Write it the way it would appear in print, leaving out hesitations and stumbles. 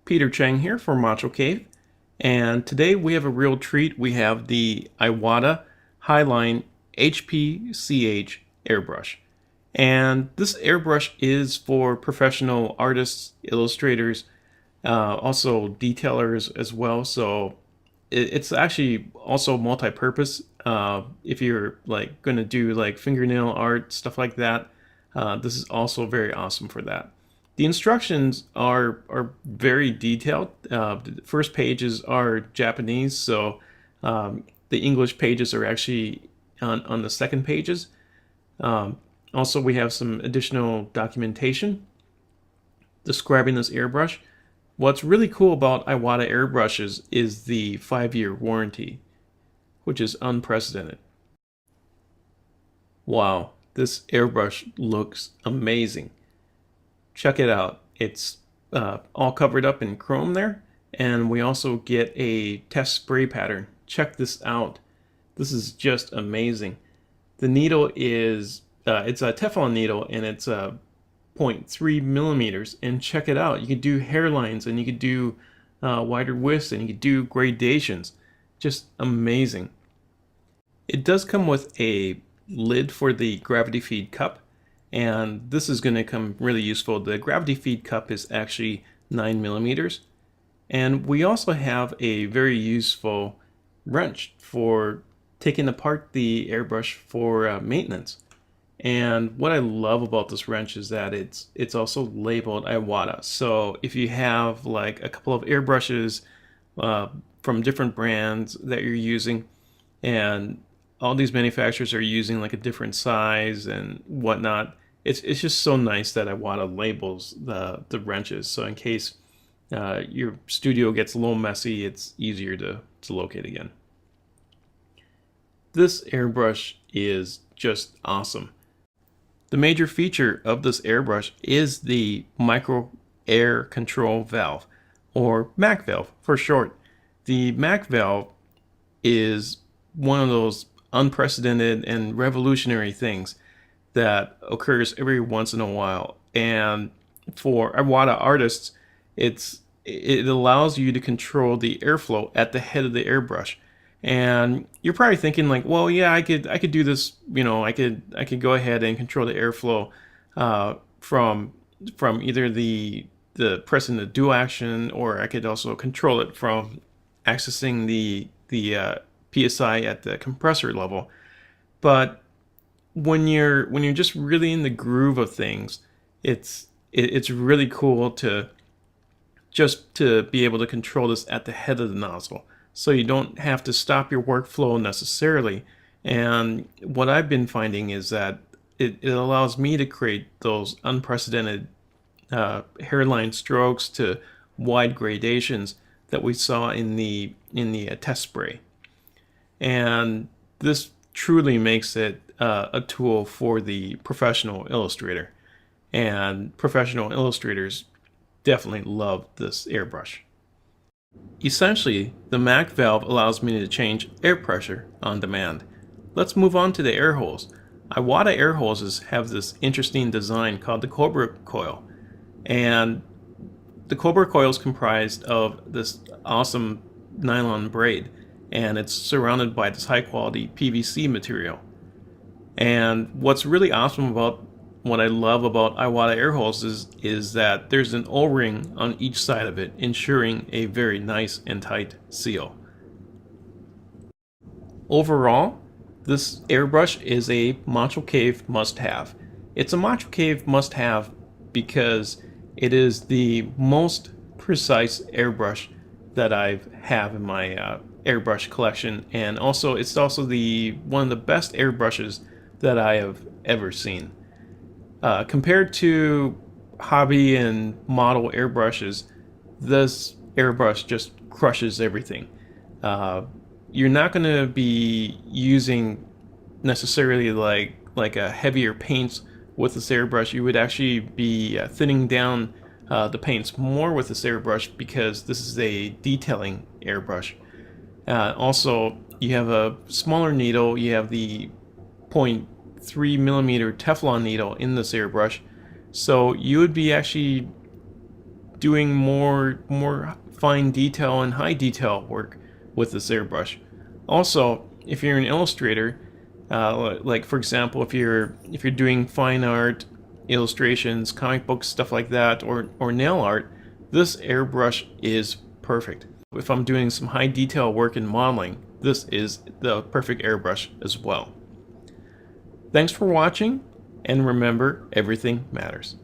Peter Chang here for Macho Cave, and today we have a real treat. We have the Iwata Hi-Line HP-CH airbrush. And this airbrush is for professional artists, illustrators, also detailers as well. So it's actually also multi-purpose. If you're like going to do like fingernail art, stuff like that, this is also very awesome for that. The instructions are very detailed. The first pages are Japanese, so the English pages are actually on the second pages. Also, we have some additional documentation describing this airbrush. What's really cool about Iwata airbrushes is the 5-year warranty, which is unprecedented. Wow, this airbrush looks amazing. Check it out. It's all covered up in chrome there, and we also get a test spray pattern. Check this out. This is just amazing. The needle is it's a Teflon needle, and it's 0.3 millimeters. And check it out. You could do hairlines, and you could do wider widths, and you could do gradations. Just amazing. It does come with a lid for the gravity feed cup, and this is going to come really useful. The gravity feed cup is actually 9 millimeters, and we also have a very useful wrench for taking apart the airbrush for maintenance. And what I love about this wrench is that it's also labeled Iwata. So if you have like a couple of airbrushes from different brands that you're using, and all these manufacturers are using like a different size and whatnot, it's just so nice that Iwata labels the wrenches. So in case your studio gets a little messy, it's easier to locate again. This airbrush is just awesome. The major feature of this airbrush is the micro air control valve, or MAC valve for short. The MAC valve is one of those unprecedented and revolutionary things that occurs every once in a while. And for Iwata artists, it allows you to control the airflow at the head of the airbrush. And you're probably thinking like, well, yeah, I could do this. You know, I could go ahead and control the airflow from either the pressing the do action, or I could also control it from accessing the PSI at the compressor level. But when you're just really in the groove of things, it's really cool to be able to control this at the head of the nozzle, so you don't have to stop your workflow necessarily. And what I've been finding is that it allows me to create those unprecedented hairline strokes to wide gradations that we saw in the test spray. And this truly makes it a tool for the professional illustrator. And professional illustrators definitely love this airbrush. Essentially, the MAC valve allows me to change air pressure on demand. Let's move on to the air holes. Iwata air hoses have this interesting design called the Cobra coil. And the Cobra coil is comprised of this awesome nylon braid, and it's surrounded by this high quality PVC material. And what's really awesome about what I love about Iwata air hoses is that there's an O-ring on each side of it, ensuring a very nice and tight seal. Overall, this airbrush is a Macho Cave must-have. It's a Macho Cave must-have because it is the most precise airbrush that I have in my airbrush collection, and also it's also one of the best airbrushes that I have ever seen. Compared to hobby and model airbrushes, this airbrush just crushes everything. You're not going to be using necessarily like a heavier paints with this airbrush. You would actually be thinning down the paints more with this airbrush because this is a detailing airbrush. Also, you have a smaller needle. You have the 0.3 millimeter Teflon needle in this airbrush, so you would be actually doing more fine detail and high detail work with this airbrush. Also, if you're an illustrator, like for example, if you're doing fine art, illustrations, comic books, stuff like that, or nail art, this airbrush is perfect. If I'm doing some high detail work in modeling, this is the perfect airbrush as well. Thanks for watching, and remember, everything matters.